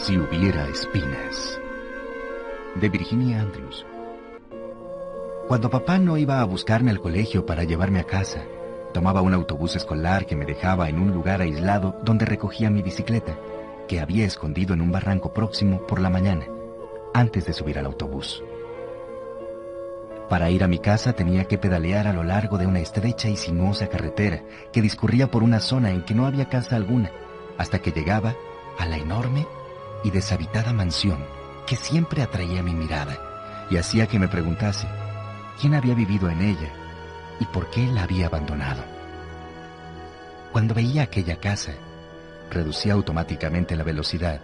Si hubiera espinas, de Virginia Andrews. Cuando papá no iba a buscarme al colegio para llevarme a casa, tomaba un autobús escolar que me dejaba en un lugar aislado donde recogía mi bicicleta, que había escondido en un barranco próximo por la mañana, antes de subir al autobús. Para ir a mi casa tenía que pedalear a lo largo de una estrecha y sinuosa carretera que discurría por una zona en que no había casa alguna, hasta que llegaba a la enorme y deshabitada mansión que siempre atraía mi mirada y hacía que me preguntase quién había vivido en ella y por qué la había abandonado. Cuando veía aquella casa, reducía automáticamente la velocidad,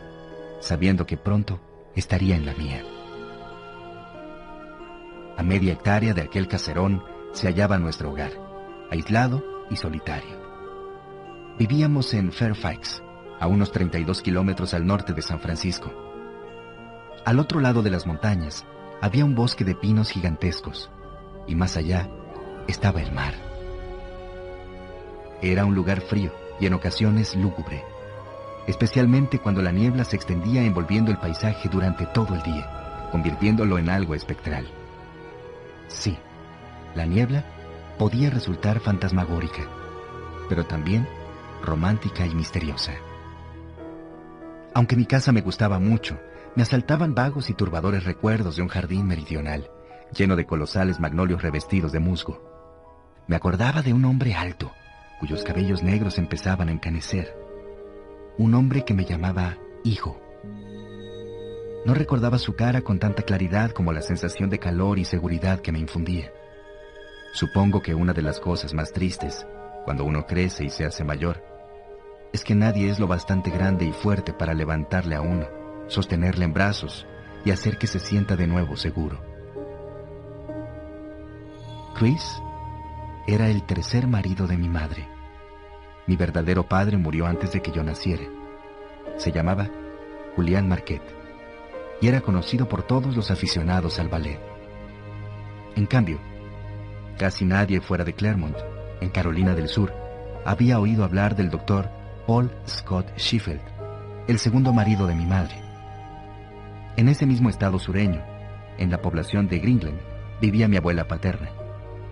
sabiendo que pronto estaría en la mía. A media hectárea de aquel caserón se hallaba nuestro hogar, aislado y solitario. Vivíamos en Fairfax, a unos 32 kilómetros al norte de San Francisco. Al otro lado de las montañas había un bosque de pinos gigantescos, y más allá estaba el mar. Era un lugar frío y en ocasiones lúgubre, especialmente cuando la niebla se extendía envolviendo el paisaje durante todo el día, convirtiéndolo en algo espectral. Sí, la niebla podía resultar fantasmagórica, pero también romántica y misteriosa. Aunque mi casa me gustaba mucho, me asaltaban vagos y turbadores recuerdos de un jardín meridional, lleno de colosales magnolios revestidos de musgo. Me acordaba de un hombre alto, cuyos cabellos negros empezaban a encanecer. Un hombre que me llamaba hijo. No recordaba su cara con tanta claridad como la sensación de calor y seguridad que me infundía. Supongo que una de las cosas más tristes, cuando uno crece y se hace mayor, es que nadie es lo bastante grande y fuerte para levantarle a uno, sostenerle en brazos y hacer que se sienta de nuevo seguro. Chris era el tercer marido de mi madre. Mi verdadero padre murió antes de que yo naciera. Se llamaba Julián Marquette y era conocido por todos los aficionados al ballet. En cambio, casi nadie fuera de Claremont, en Carolina del Sur, había oído hablar del doctor Paul Scott Sheffield, el segundo marido de mi madre. En ese mismo estado sureño, en la población de Greenland, vivía mi abuela paterna,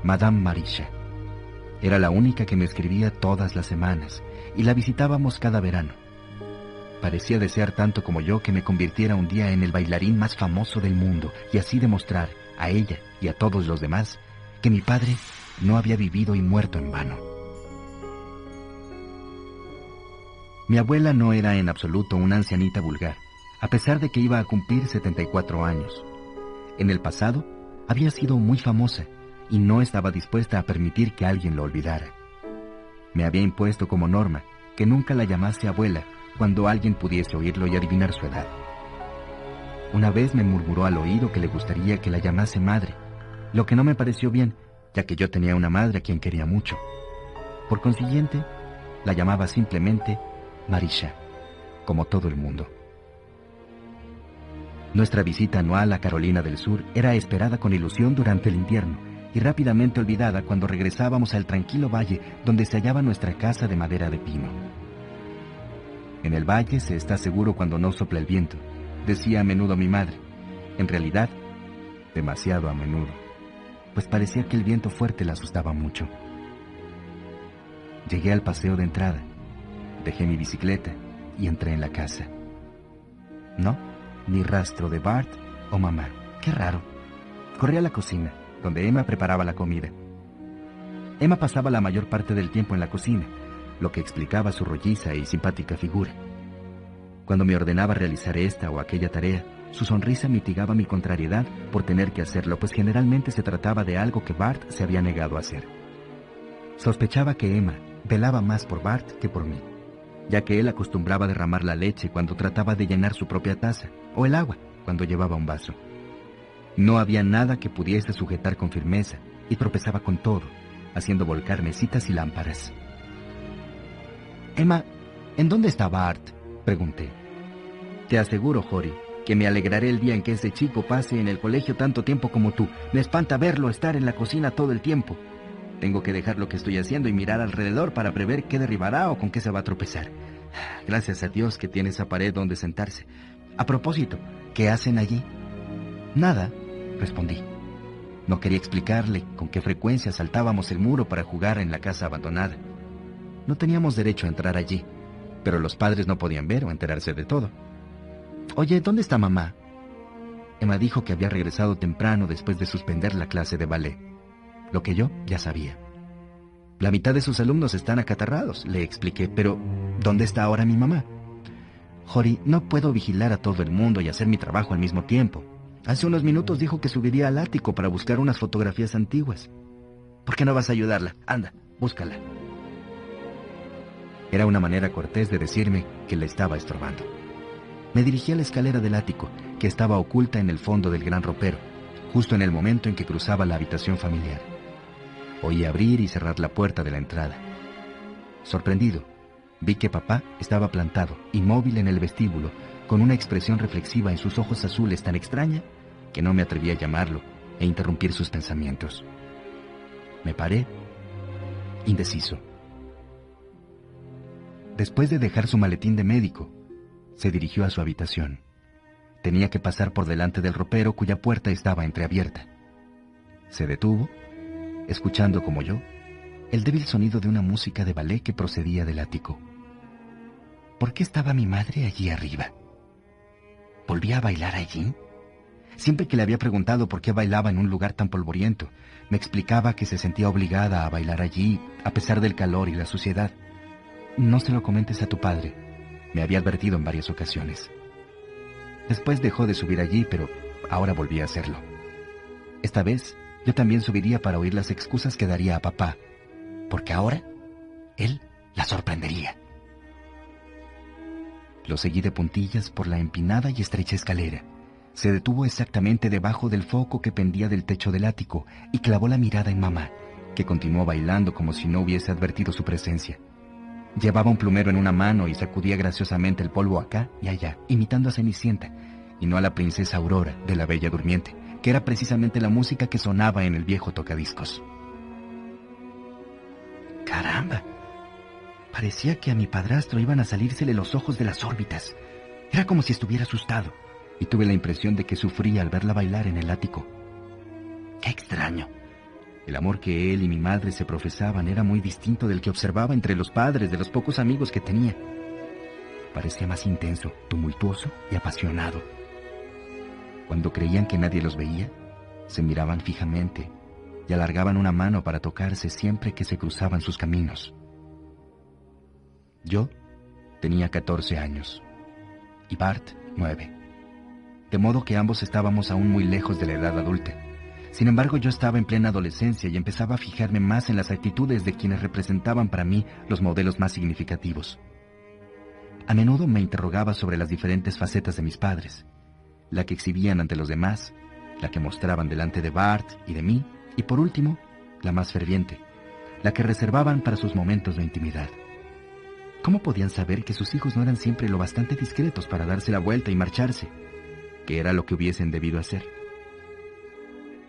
Madame Marisha. Era la única que me escribía todas las semanas y la visitábamos cada verano. Parecía desear tanto como yo que me convirtiera un día en el bailarín más famoso del mundo y así demostrar a ella y a todos los demás que mi padre no había vivido y muerto en vano. Mi abuela no era en absoluto una ancianita vulgar, a pesar de que iba a cumplir 74 años. En el pasado había sido muy famosa y no estaba dispuesta a permitir que alguien lo olvidara. Me había impuesto como norma que nunca la llamase abuela cuando alguien pudiese oírlo y adivinar su edad. Una vez me murmuró al oído que le gustaría que la llamase madre, lo que no me pareció bien, ya que yo tenía una madre a quien quería mucho. Por consiguiente, la llamaba simplemente Marisha, como todo el mundo. Nuestra visita anual a Carolina del Sur era esperada con ilusión durante el invierno y rápidamente olvidada cuando regresábamos al tranquilo valle donde se hallaba nuestra casa de madera de pino. En el valle se está seguro cuando no sopla el viento, decía a menudo mi madre. En realidad, demasiado a menudo, pues parecía que el viento fuerte la asustaba mucho. Llegué al paseo de entrada, dejé mi bicicleta y entré en la casa. No, ni rastro de Bart o mamá. Qué raro. Corrí a la cocina, donde Emma preparaba la comida. Emma pasaba la mayor parte del tiempo en la cocina, lo que explicaba su rolliza y simpática figura. Cuando me ordenaba realizar esta o aquella tarea, su sonrisa mitigaba mi contrariedad por tener que hacerlo, pues generalmente se trataba de algo que Bart se había negado a hacer. Sospechaba que Emma velaba más por Bart que por mí, ya que él acostumbraba derramar la leche cuando trataba de llenar su propia taza, o el agua cuando llevaba un vaso. No había nada que pudiese sujetar con firmeza, y tropezaba con todo, haciendo volcar mesitas y lámparas. Emma, ¿en dónde está Bart?, pregunté. Te aseguro, Jory, que me alegraré el día en que ese chico pase en el colegio tanto tiempo como tú. Me espanta verlo estar en la cocina todo el tiempo. Tengo que dejar lo que estoy haciendo y mirar alrededor para prever qué derribará o con qué se va a tropezar. Gracias a Dios que tiene esa pared donde sentarse, A propósito, ¿qué hacen allí? Nada, respondí. No quería explicarle con qué frecuencia saltábamos el muro para jugar en la casa abandonada. No teníamos derecho a entrar allí, pero los padres no podían ver o enterarse de todo. Oye, ¿dónde está mamá? Emma dijo que había regresado temprano después de suspender la clase de ballet, lo que yo ya sabía. La mitad de sus alumnos están acatarrados, le expliqué, pero ¿dónde está ahora mi mamá? Jory, no puedo vigilar a todo el mundo y hacer mi trabajo al mismo tiempo. Hace unos minutos dijo que subiría al ático para buscar unas fotografías antiguas. ¿Por qué no vas a ayudarla? Anda, búscala. Era una manera cortés de decirme que le estaba estorbando. Me dirigí a la escalera del ático, que estaba oculta en el fondo del gran ropero, justo en el momento en que cruzaba la habitación familiar. Oí abrir y cerrar la puerta de la entrada. Sorprendido, vi que papá estaba plantado, inmóvil en el vestíbulo, con una expresión reflexiva en sus ojos azules tan extraña que no me atreví a llamarlo e interrumpir sus pensamientos. Me paré, indeciso. Después de dejar su maletín de médico, se dirigió a su habitación. Tenía que pasar por delante del ropero cuya puerta estaba entreabierta. Se detuvo, escuchando como yo el débil sonido de una música de ballet que procedía del ático. ¿Por qué estaba mi madre allí arriba? ¿Volvía a bailar allí? Siempre que le había preguntado por qué bailaba en un lugar tan polvoriento, me explicaba que se sentía obligada a bailar allí, a pesar del calor y la suciedad. No se lo comentes a tu padre, me había advertido en varias ocasiones. Después dejó de subir allí, pero ahora volví a hacerlo. Esta vez, yo también subiría para oír las excusas que daría a papá, porque ahora él la sorprendería. Lo seguí de puntillas por la empinada y estrecha escalera. Se detuvo exactamente debajo del foco que pendía del techo del ático y clavó la mirada en mamá, que continuó bailando como si no hubiese advertido su presencia. Llevaba un plumero en una mano y sacudía graciosamente el polvo acá y allá, imitando a Cenicienta, y no a la princesa Aurora de la Bella Durmiente, que era precisamente la música que sonaba en el viejo tocadiscos. ¡Caramba! Parecía que a mi padrastro iban a salírsele los ojos de las órbitas. Era como si estuviera asustado, y tuve la impresión de que sufría al verla bailar en el ático. ¡Qué extraño! El amor que él y mi madre se profesaban era muy distinto del que observaba entre los padres de los pocos amigos que tenía. Parecía más intenso, tumultuoso y apasionado. Cuando creían que nadie los veía, se miraban fijamente y alargaban una mano para tocarse siempre que se cruzaban sus caminos. Yo tenía 14 años y Bart 9, de modo que ambos estábamos aún muy lejos de la edad adulta. Sin embargo, yo estaba en plena adolescencia y empezaba a fijarme más en las actitudes de quienes representaban para mí los modelos más significativos. A menudo me interrogaba sobre las diferentes facetas de mis padres, la que exhibían ante los demás, la que mostraban delante de Bart y de mí, y por último, la más ferviente, la que reservaban para sus momentos de intimidad. ¿Cómo podían saber que sus hijos no eran siempre lo bastante discretos para darse la vuelta y marcharse, que era lo que hubiesen debido hacer?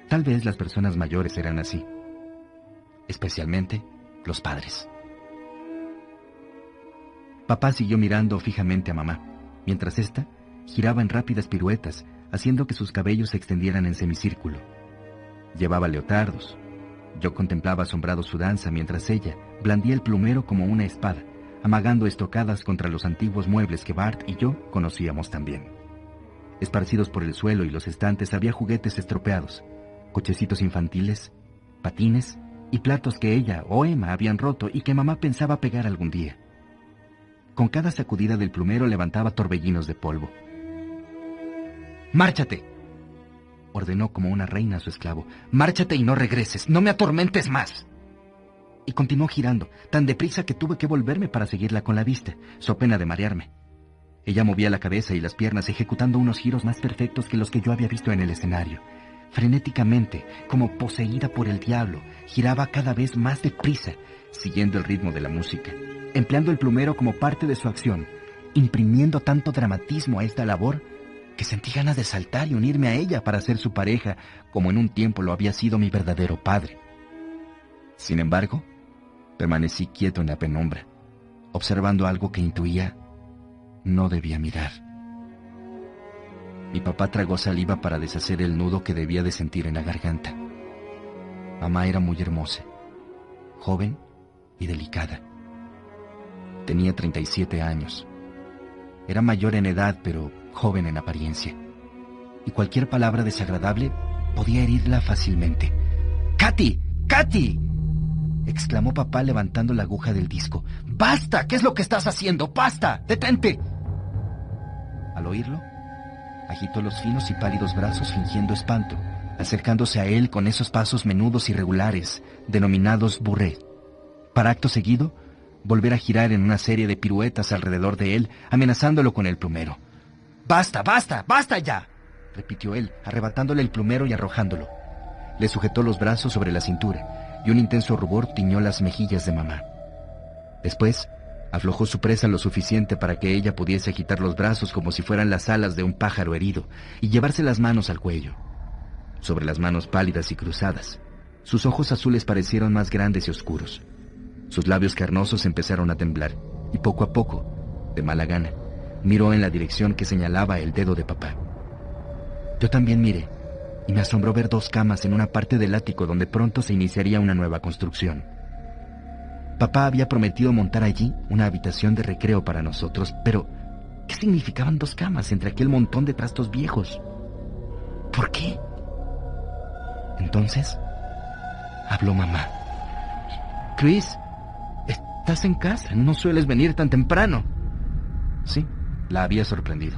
Tal vez las personas mayores eran así, especialmente los padres. Papá siguió mirando fijamente a mamá, mientras ésta giraba en rápidas piruetas, haciendo que sus cabellos se extendieran en semicírculo. Llevaba leotardos. Yo contemplaba asombrado su danza mientras ella blandía el plumero como una espada, amagando estocadas contra los antiguos muebles que Bart y yo conocíamos también. Esparcidos por el suelo y los estantes había juguetes estropeados, cochecitos infantiles, patines y platos que ella o Emma habían roto y que mamá pensaba pegar algún día. Con cada sacudida del plumero levantaba torbellinos de polvo. ¡Márchate!, ordenó como una reina a su esclavo. ¡Márchate y no regreses! ¡No me atormentes más! Y continuó girando, tan deprisa que tuve que volverme para seguirla con la vista, so pena de marearme. Ella movía la cabeza y las piernas ejecutando unos giros más perfectos que los que yo había visto en el escenario. Frenéticamente, como poseída por el diablo, giraba cada vez más deprisa, siguiendo el ritmo de la música, empleando el plumero como parte de su acción, imprimiendo tanto dramatismo a esta labor que sentí ganas de saltar y unirme a ella para ser su pareja, como en un tiempo lo había sido mi verdadero padre. Sin embargo, permanecí quieto en la penumbra, observando algo que intuía no debía mirar. Mi papá tragó saliva para deshacer el nudo que debía de sentir en la garganta. Mamá era muy hermosa, joven y delicada. Tenía 37 años. Era mayor en edad, pero joven en apariencia. Y cualquier palabra desagradable podía herirla fácilmente. ¡Katy! ¡Katy!, exclamó papá levantando la aguja del disco. ¡Basta! ¿Qué es lo que estás haciendo? ¡Basta! ¡Detente! Al oírlo, agitó los finos y pálidos brazos fingiendo espanto, acercándose a él con esos pasos menudos y regulares, denominados bourrée, para acto seguido volver a girar en una serie de piruetas alrededor de él, amenazándolo con el plumero. ¡Basta, basta, basta ya!, repitió él, arrebatándole el plumero y arrojándolo. Le sujetó los brazos sobre la cintura, y un intenso rubor tiñó las mejillas de mamá. Después, aflojó su presa lo suficiente para que ella pudiese agitar los brazos como si fueran las alas de un pájaro herido, y llevarse las manos al cuello. Sobre las manos pálidas y cruzadas, sus ojos azules parecieron más grandes y oscuros. Sus labios carnosos empezaron a temblar, y poco a poco, de mala gana, miró en la dirección que señalaba el dedo de papá. Yo también miré, y me asombró ver 2 camas en una parte del ático donde pronto se iniciaría una nueva construcción. Papá había prometido montar allí una habitación de recreo para nosotros, pero ¿qué significaban 2 camas entre aquel montón de trastos viejos? ¿Por qué? Entonces, habló mamá. Chris, estás en casa, no sueles venir tan temprano. Sí, la había sorprendido,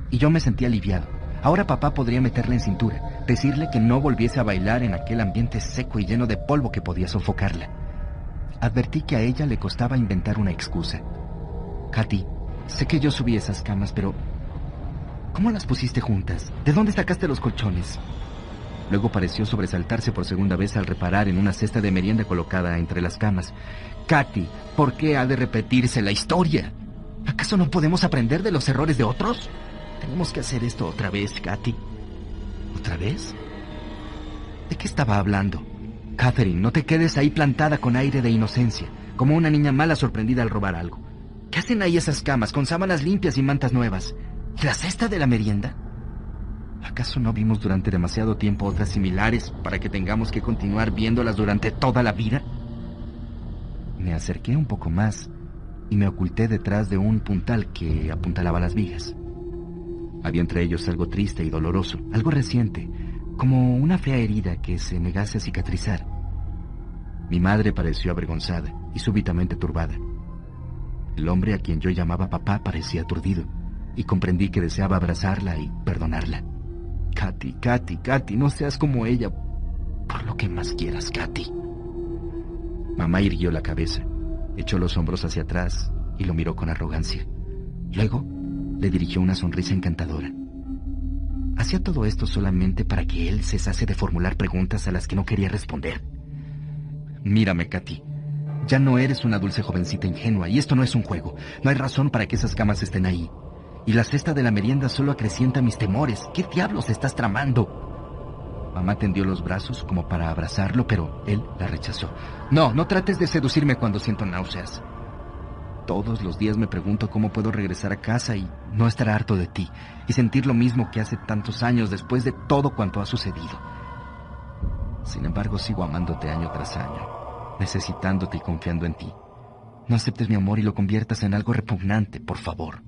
y yo me sentí aliviado. Ahora papá podría meterla en cintura, decirle que no volviese a bailar en aquel ambiente seco y lleno de polvo que podía sofocarla. Advertí que a ella le costaba inventar una excusa. Katy, sé que yo subí esas camas, pero ¿cómo las pusiste juntas? ¿De dónde sacaste los colchones? Luego pareció sobresaltarse por segunda vez al reparar en una cesta de merienda colocada entre las camas. Katy, ¿por qué ha de repetirse la historia? ¿Acaso no podemos aprender de los errores de otros? Tenemos que hacer esto otra vez, Katy. ¿Otra vez? ¿De qué estaba hablando? Catherine, no te quedes ahí plantada con aire de inocencia, como una niña mala sorprendida al robar algo. ¿Qué hacen ahí esas camas con sábanas limpias y mantas nuevas? ¿Y la cesta de la merienda? ¿Acaso no vimos durante demasiado tiempo otras similares para que tengamos que continuar viéndolas durante toda la vida? Me acerqué un poco más y me oculté detrás de un puntal que apuntalaba las vigas. Había entre ellos algo triste y doloroso, algo reciente, como una fea herida que se negase a cicatrizar. Mi madre pareció avergonzada y súbitamente turbada. El hombre a quien yo llamaba papá parecía aturdido, y comprendí que deseaba abrazarla y perdonarla. Katy, Katy, Katy, no seas como ella. Por lo que más quieras, Katy. Mamá irguió la cabeza, echó los hombros hacia atrás y lo miró con arrogancia. Luego le dirigió una sonrisa encantadora. Hacía todo esto solamente para que él cesase de formular preguntas a las que no quería responder. Mírame, Katy. Ya no eres una dulce jovencita ingenua, y esto no es un juego. No hay razón para que esas camas estén ahí. Y la cesta de la merienda solo acrecienta mis temores. ¿Qué diablos estás tramando? Mamá tendió los brazos como para abrazarlo, pero él la rechazó. No, no trates de seducirme cuando siento náuseas. Todos los días me pregunto cómo puedo regresar a casa y no estar harto de ti, y sentir lo mismo que hace tantos años después de todo cuanto ha sucedido. Sin embargo, sigo amándote año tras año, necesitándote y confiando en ti. No aceptes mi amor y lo conviertas en algo repugnante, por favor.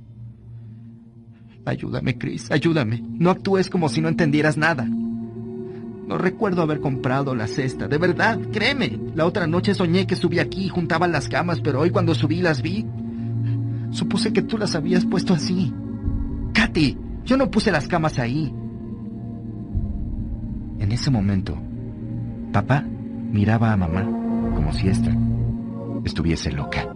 Ayúdame, Chris, ayúdame. No actúes como si no entendieras nada. No recuerdo haber comprado la cesta, de verdad, créeme. La otra noche soñé que subí aquí y juntaba las camas, pero hoy cuando subí las vi. Supuse que tú las habías puesto así. Katy, yo no puse las camas ahí. En ese momento, papá miraba a mamá como si ésta estuviese loca.